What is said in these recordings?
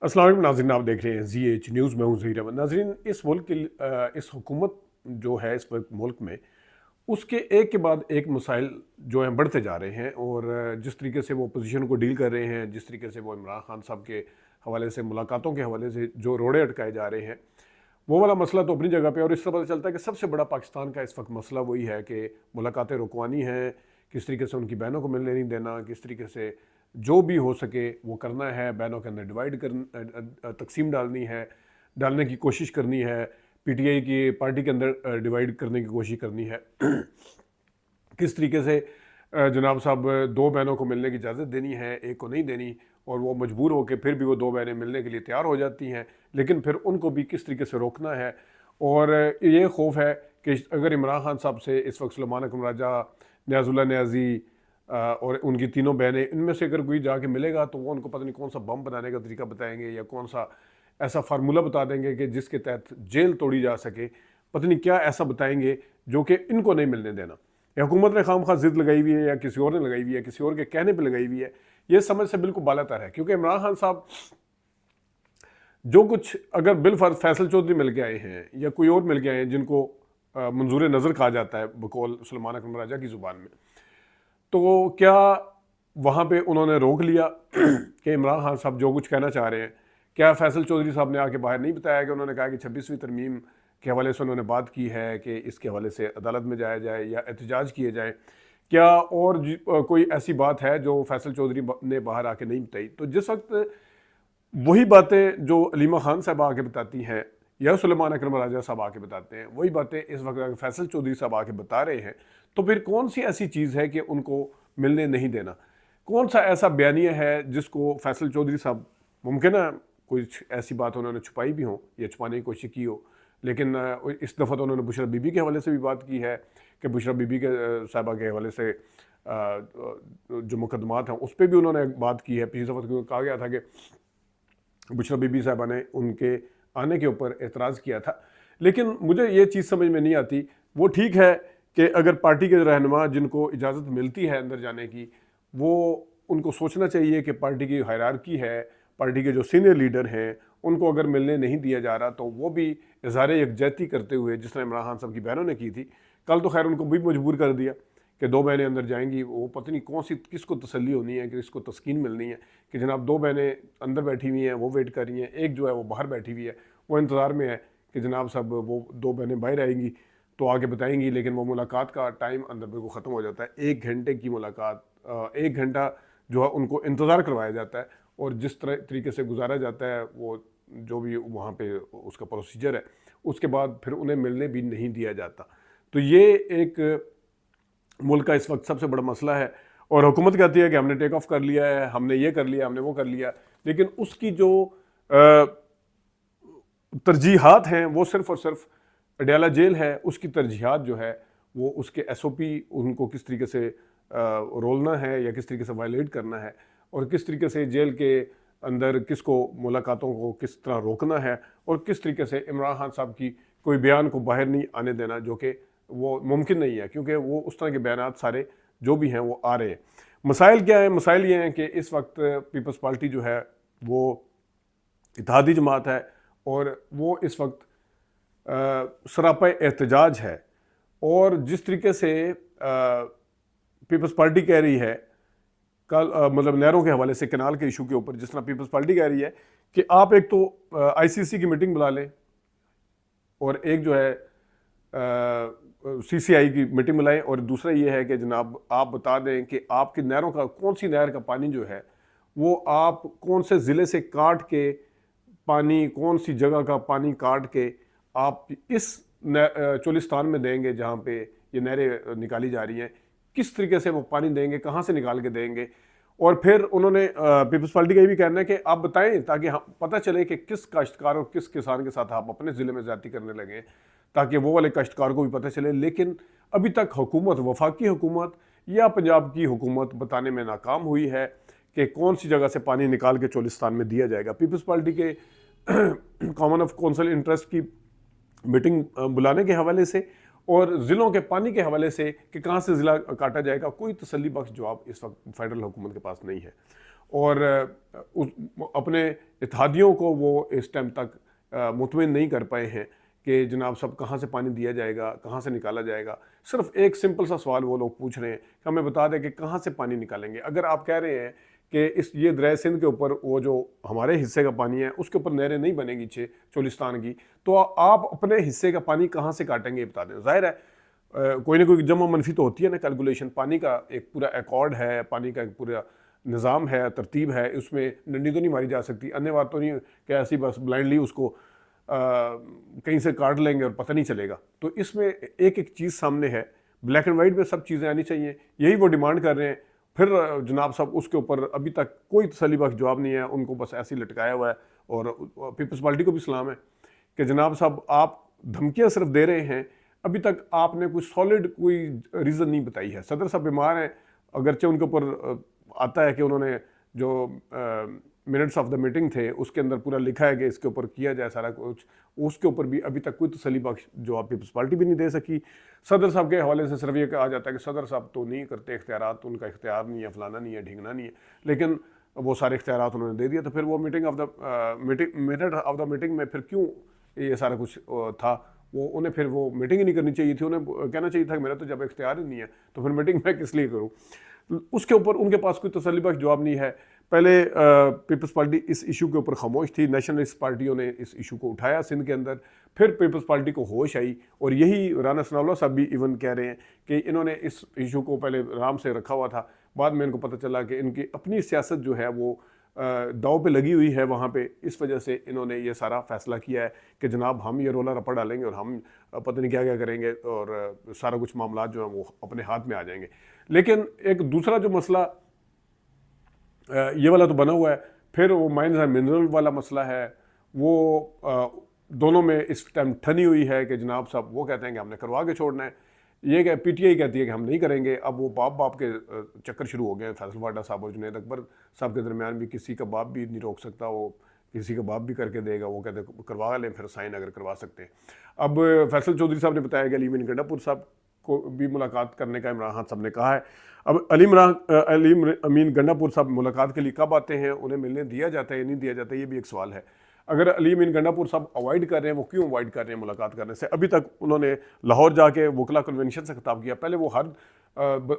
अस्सलाम वालेकुम नाज़रीन, आप देख रहे हैं ZH न्यूज़। मैं हूं ज़हीर अहमद। नाज़रीन, इस मुल्क की इस हुकूमत जो है इस वक्त मुल्क में, उसके एक के बाद एक मसाइल जो हैं बढ़ते जा रहे हैं। और जिस तरीके से वो अपोजिशन को डील कर रहे हैं, जिस तरीके से वो इमरान खान साहब के हवाले से, मुलाकातों के हवाले से जो रोड़े अटकाए जा रहे हैं, वो वाला मसला तो अपनी जगह पे। और इससे पता चलता है कि सबसे बड़ा पाकिस्तान का इस वक्त मसला वही है कि मुलाकातें रुकवानी हैं, किस तरीके से उनकी बहनों को मिलने नहीं देना, किस तरीके से जो भी हो सके वो करना है, बहनों के अंदर तकसीम डालनी है, डालने की कोशिश करनी है, पीटीआई की पार्टी के अंदर डिवाइड करने की कोशिश करनी है। किस तरीके से जनाब साहब दो बहनों को मिलने की इजाज़त देनी है, एक को नहीं देनी, और वो मजबूर होकर फिर भी वो दो बहनें मिलने के लिए तैयार हो जाती हैं, लेकिन फिर उनको भी किस तरीके से रोकना है। और ये खौफ है कि अगर इमरान खान साहब से इस वक्त सुलेमान अकरम राजा, न्याजुल्लाह न्याजी और उनकी तीनों बहनें, इनमें से अगर कोई जाके मिलेगा तो वो उनको पता नहीं कौन सा बम बनाने का तरीका बताएंगे, या कौन सा ऐसा फार्मूला बता देंगे कि जिसके तहत जेल तोड़ी जा सके। पता नहीं क्या ऐसा बताएंगे जो कि इनको नहीं मिलने देना। या हुकूमत ने खामखा जिद लगाई हुई है, या किसी और ने लगाई हुई है, किसी और के कहने पर लगाई हुई है। ये समझ से बिल्कुल बालातर है, क्योंकि इमरान खान साहब जो कुछ, अगर बिलफर्ज फैसल चौधरी मिल के आए हैं या कोई और मिल के आए हैं जिनको मंजूर नज़र कहा जाता है बकौल सुलेमान अकरम राजा की ज़ुबान में, तो क्या वहाँ पे उन्होंने रोक लिया कि इमरान खान साहब जो कुछ कहना चाह रहे हैं? क्या फैसल चौधरी साहब ने आके बाहर नहीं बताया कि उन्होंने कहा कि 26वीं तरमीम के हवाले से उन्होंने बात की है कि इसके हवाले से अदालत में जाया जाए या एहतजाज किए जाए? क्या और कोई ऐसी बात है जो फैसल चौधरी ने बाहर आके नहीं बताई? तो जिस वक्त वही बातें जो अलीमा खान साहब आके बताती हैं या सुलेमान अकरम राजा साहब आके बताते हैं, वही बातें इस वक्त अगर फैसल चौधरी साहब आके बता रहे हैं, तो फिर कौन सी ऐसी चीज़ है कि उनको मिलने नहीं देना? कौन सा ऐसा बयानिया है जिसको फैसल चौधरी साहब, मुमकिन है कुछ ऐसी बात उन्होंने छुपाई भी हो या छुपाने की कोशिश की हो, लेकिन इस दफ़ा तो उन्होंने बुशरा बीबी के हवाले से भी बात की है कि बुशरा बीबी के साहबा के हवाले से जो मुकदमात हैं उस पर भी उन्होंने बात की है। पिछली दफ़ा तो कहा गया था कि बुशरा बीबी साहबा ने उनके आने के ऊपर एतराज़ किया था। लेकिन मुझे ये चीज़ समझ में नहीं आती। वो ठीक है कि अगर पार्टी के रहनुमा जिनको इजाज़त मिलती है अंदर जाने की, वो उनको सोचना चाहिए कि पार्टी की हायरार्की है, पार्टी के जो सीनियर लीडर हैं, उनको अगर मिलने नहीं दिया जा रहा तो वो भी इज़हार यकजहती करते हुए, जिस तरह इमरान खान साहब की बहनों ने की थी, कल तो खैर उनको भी मजबूर कर दिया कि दो बहनें अंदर जाएंगी। वो पता नहीं कौन सी, किसको तसल्ली होनी है, किसको तस्कीन मिलनी है कि जनाब दो बहनें अंदर बैठी हुई हैं, वो वेट कर रही हैं, एक जो है वो बाहर बैठी हुई है, वो इंतज़ार में है कि जनाब साहब वो दो बहनें बाहर आएंगी तो आगे बताएंगी। लेकिन वो मुलाकात का टाइम अंदर बिल्कुल ख़त्म हो जाता है। 1 घंटे की मुलाकात, 1 घंटा जो है उनको इंतज़ार करवाया जाता है, और जिस तरह तरीके से गुजारा जाता है वो जो भी वहाँ पे उसका प्रोसीजर है, उसके बाद फिर उन्हें मिलने भी नहीं दिया जाता। तो ये एक मुल्क का इस वक्त सबसे बड़ा मसला है। और हुकूमत कहती है कि हमने टेक ऑफ कर लिया है, हमने ये कर लिया, हमने वो कर लिया, लेकिन उसकी जो तरजीहात हैं वो सिर्फ और सिर्फ अडयाला जेल है। उसकी तरजीहात जो है वो उसके एसओपी, उनको किस तरीके से रोलना है या किस तरीके से वायलेट करना है, और किस तरीके से जेल के अंदर किसको, मुलाकातों को किस तरह रोकना है, और किस तरीके से इमरान खान साहब की कोई बयान को बाहर नहीं आने देना, जो कि वो मुमकिन नहीं है, क्योंकि वो उस तरह के बयान सारे जो भी हैं वो आ रहे हैं। मसाइल क्या है? मसाइल ये हैं कि इस वक्त पीपल्स पार्टी जो है वो इत्तेहादी जमात है, और वो इस वक्त सरापा एहतजाज है। और जिस तरीके से पीपल्स पार्टी कह रही है, कल मतलब नहरों के हवाले से, कनाल के इशू के ऊपर, जिस तरह पीपल्स पार्टी कह रही है कि आप एक तो आईसीसी की मीटिंग बुला लें, और एक जो है सीसीआई की मीटिंग बुलाएं, और दूसरा ये है कि जनाब आप बता दें कि आपकी नहरों का, कौन सी नहर का पानी जो है वो आप कौन से ज़िले से काट के पानी, कौन सी जगह का पानी काट के आप इस चोलिस्तान में देंगे जहाँ पे ये नहरें निकाली जा रही हैं, किस तरीके से वो पानी देंगे, कहाँ से निकाल के देंगे। और फिर उन्होंने पीपल्स पार्टी का ये भी कहना है कि आप बताएं, ताकि हम पता चले कि किस काश्तकार और किस किसान के साथ आप अपने ज़िले में ज़्यादती करने लगे, ताकि वो वाले काश्तकार को भी पता चले। लेकिन अभी तक हुकूमत, वफाकी हुकूमत या पंजाब की हुकूमत बताने में नाकाम हुई है कि कौन सी जगह से पानी निकाल के चोलिस्तान में दिया जाएगा। पीपल्स पार्टी के कॉमन ऑफ काउंसिल इंटरेस्ट की मीटिंग बुलाने के हवाले से और ज़िलों के पानी के हवाले से कि कहाँ से ज़िला काटा जाएगा, कोई तसल्ली बख्श जवाब इस वक्त फेडरल हुकूमत के पास नहीं है। और अपने इत्तेहादियों को वो इस टाइम तक मुतमिन नहीं कर पाए हैं कि जनाब सब कहाँ से पानी दिया जाएगा, कहाँ से निकाला जाएगा। सिर्फ एक सिंपल सा सवाल वो लोग पूछ रहे हैं कि हमें बता दें कि कहाँ से पानी निकालेंगे। अगर आप कह रहे हैं कि इस ये दरिया सिंध के ऊपर वो जो हमारे हिस्से का पानी है उसके ऊपर नहरें नहीं बनेगी चोलिस्तान की, तो आप अपने हिस्से का पानी कहाँ से काटेंगे, बता दें। जाहिर है कोई ना कोई जमा मनफी तो होती है ना कैलकुलेशन। पानी का एक पूरा एकॉर्ड है, पानी का एक पूरा निज़ाम है, तरतीब है, उसमें डंडी तो नहीं मारी जा सकती। अन्य बात तो नहीं कि ऐसी बस ब्लाइंडली उसको कहीं से काट लेंगे और पता नहीं चलेगा। तो इसमें एक एक चीज़ सामने है, ब्लैक एंड वाइट में सब चीज़ें आनी चाहिए, यही वो डिमांड कर रहे हैं। फिर जनाब साहब उसके ऊपर अभी तक कोई तसल्लीबख्श जवाब नहीं है, उनको बस ऐसे ही लटकाया हुआ है। और पीपल्स पार्टी को भी सलाम है कि जनाब साहब आप धमकियाँ सिर्फ दे रहे हैं, अभी तक आपने कोई सॉलिड कोई रीज़न नहीं बताई है। सदर साहब बीमार हैं, अगरचे उनके ऊपर आता है कि उन्होंने जो मिनट्स ऑफ द मीटिंग थे उसके अंदर पूरा लिखा है कि इसके ऊपर किया जाए सारा कुछ, उसके ऊपर भी अभी तक कोई तसल्लीबख्श जवाब पीपल्स पार्टी भी नहीं दे सकी। सदर साहब के हवाले से सिर्फ ये कहा जाता है कि सदर साहब तो नहीं करते इख्तियारात, तो उनका इख्तियार नहीं है, फलाना नहीं है, ढींगना नहीं है, लेकिन वो सारे इख्तियारात उन्होंने दे दिया। तो फिर वो मिनट ऑफ द मीटिंग में फिर क्यों ये सारा कुछ था, वो उन्हें फिर वो मीटिंग ही नहीं करनी चाहिए थी। उन्हें कहना चाहिए था कि मेरा तो जब इख्तियार ही नहीं है तो फिर मीटिंग मैं किस लिए करूँ। उसके ऊपर उनके पास कोई तसल्लीबख्श जवाब नहीं है। पहले पीपल्स पार्टी इस इशू के ऊपर खामोश थी, नेशनलिस्ट पार्टियों ने इस इशू को उठाया सिंध के अंदर, फिर पीपल्स पार्टी को होश आई और यही राना सनाउल्लाह साहब भी इवन कह रहे हैं कि इन्होंने इस इशू को पहले आराम से रखा हुआ था, बाद में इनको पता चला कि इनकी अपनी सियासत जो है वो दाव पे लगी हुई है वहाँ पे, इस वजह से इन्होंने ये सारा फैसला किया है कि जनाब हम ये रोला रपा डालेंगे और हम पता नहीं क्या क्या करेंगे और सारा कुछ मामला जो है वो अपने हाथ में आ जाएंगे। लेकिन एक दूसरा जो मसला ये वाला तो बना हुआ है, फिर वो माइंस एंड मिनरल वाला मसला है, वो दोनों में इस टाइम ठनी हुई है कि जनाब साहब वो कहते हैं कि हमने करवा के छोड़ना है, ये क्या पीटीआई कहती है कि हम नहीं करेंगे। अब वो बाप के चक्कर शुरू हो गए हैं। फैसल वाडा साहब और जुनैद अकबर साहब के दरमियान भी किसी का बाप भी नहीं रोक सकता, वो किसी का बाप भी करके देगा, वो कहते करवा लें फिर साइन अगर करवा सकते हैं। अब फैसल चौधरी साहब ने बताया कि अली अमीन गंडापुर साहब को भी मुलाकात करने का इमरान खान साहब ने कहा है। अब अली अमीन गंडापुर साहब मुलाकात के लिए कब आते हैं, उन्हें मिलने दिया जाता है या नहीं दिया जाता है, ये भी एक सवाल है। अगर अली अमीन गंडापुर साहब अवॉइड कर रहे हैं, वो क्यों अवॉइड कर रहे हैं मुलाकात करने से? अभी तक उन्होंने लाहौर जाके वकला कन्वेंशन से खिताब किया। पहले वो हर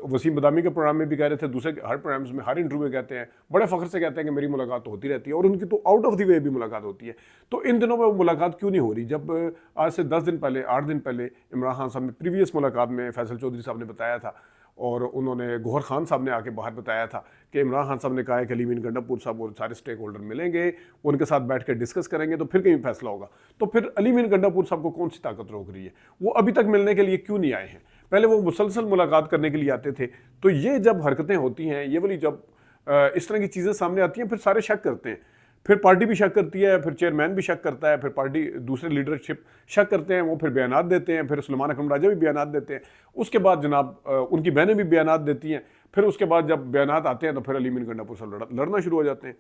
वसीम बदामी के प्रोग्राम में भी कह रहे थे, दूसरे हर प्रोग्राम्स में, हर इंटरव्यू में कहते हैं, बड़े फ़ख्र से कहते हैं कि मेरी मुलाकात तो होती रहती है और उनकी तो आउट ऑफ द वे भी मुलाकात होती है। तो इन दिनों में वो मुलाकात क्यों नहीं हो रही, जब आज से 10 दिन पहले 8 दिन पहले इमरान खान साहब ने प्रीवियस मुलाकात में फैसल चौधरी साहब ने बताया था और उन्होंने गौहर खान साहब ने आके बाहर बताया था कि इमरान खान साहब ने कहा है कि अली अमीन गंडापुर साहब और सारे स्टेक होल्डर मिलेंगे, उनके साथ बैठ कर डिस्कस करेंगे तो फिर कहीं फैसला होगा। तो फिर अली अमीन गंडापुर साहब को कौन सी ताकत रोक रही है? वो अभी तक मिलने के लिए क्यों नहीं आए हैं? पहले वो मुसलसल मुलाकात करने के लिए आते थे। तो ये जब हरकतें होती हैं, ये वाली जब इस तरह की चीज़ें सामने आती हैं, फिर सारे शक करते हैं, फिर पार्टी भी शक करती है, फिर चेयरमैन भी शक करता है, फिर पार्टी दूसरे लीडरशिप शक करते हैं, वो फिर बयानात देते हैं, फिर सुलेमान अकरम राजा भी बयानात देते हैं, उसके बाद जनाब उनकी बहनें भी बयानात देती हैं, फिर उसके बाद जब बयानात आते हैं तो फिर अली अमीन गंडापुर साहब लड़ना शुरू हो जाते हैं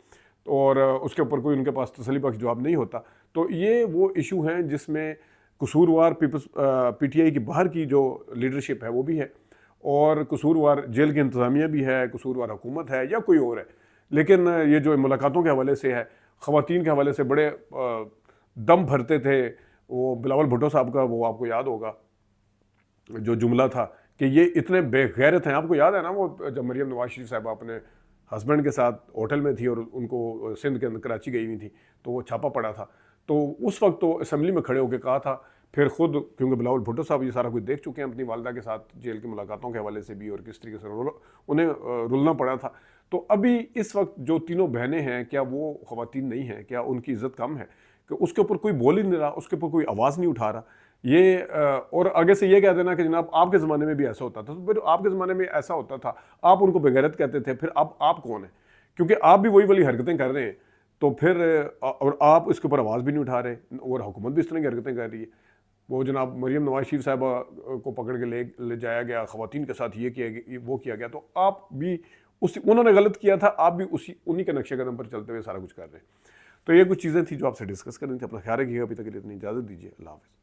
और उसके ऊपर कोई उनके पास तसल्लीबख्श जवाब नहीं होता। तो ये वो इशू हैं जिसमें कसूरवार पीटीआई की बाहर की जो लीडरशिप है वो भी है और कसूरवार जेल की इंतज़ामिया भी है, कसूरवार हुकूमत है या कोई और है। लेकिन ये जो मुलाकातों के हवाले से है, ख़वातीन के हवाले से बड़े दम भरते थे वो बिलावल भुट्टो साहब का, वो आपको याद होगा जो जुमला था कि ये इतने बेगैरत हैं। आपको याद है ना वो जब मरियम नवाज शरीफ साहब अपने हस्बैंड के साथ होटल में थी और उनको सिंध के अंदर कराची गई हुई थी तो वो छापा पड़ा था, तो उस वक्त तो असम्बली में खड़े होकर कहा था, फिर खुद क्योंकि बिलावल भुट्टो साहब ये सारा कुछ देख चुके हैं अपनी वालदा के साथ जेल की मुलाकातों के हवाले से भी और किस तरीके से उन्हें रुलना पड़ा था। तो अभी इस वक्त जो तीनों बहनें हैं, क्या वो ख़वातीन नहीं हैं? क्या उनकी इज़्ज़त कम है कि उसके ऊपर कोई बोल ही नहीं रहा, उसके ऊपर कोई आवाज़ नहीं उठा रहा? ये और आगे से ये कह देना कि जनाब आपके ज़माने में भी ऐसा होता था, तो फिर आपके ज़माने में ऐसा होता था, आप उनको बेगैरत कहते थे, फिर अब आप कौन है? क्योंकि आप भी वही वाली हरकतें कर रहे हैं, तो फिर और आप इसके ऊपर आवाज़ भी नहीं उठा रहे और हुकूमत भी इस तरह की हरकतें कर रही है। वो जनाब मरियम नवाज शरीफ साहबा को पकड़ के ले जाया गया, ख़वातीन के साथ ये किया गया, वो किया गया, तो आप भी उन्होंने गलत किया था, आप भी उन्हीं के नक्शे कदम पर चलते हुए सारा कुछ कर रहे हैं। तो ये कुछ चीज़ें थी जो आपसे डिस्कस करनी थी। अपना ख्याल रखिएगा। अभी तक के लिए इतनी इजाज़त दीजिए। अल्लाह हाफ़िज़।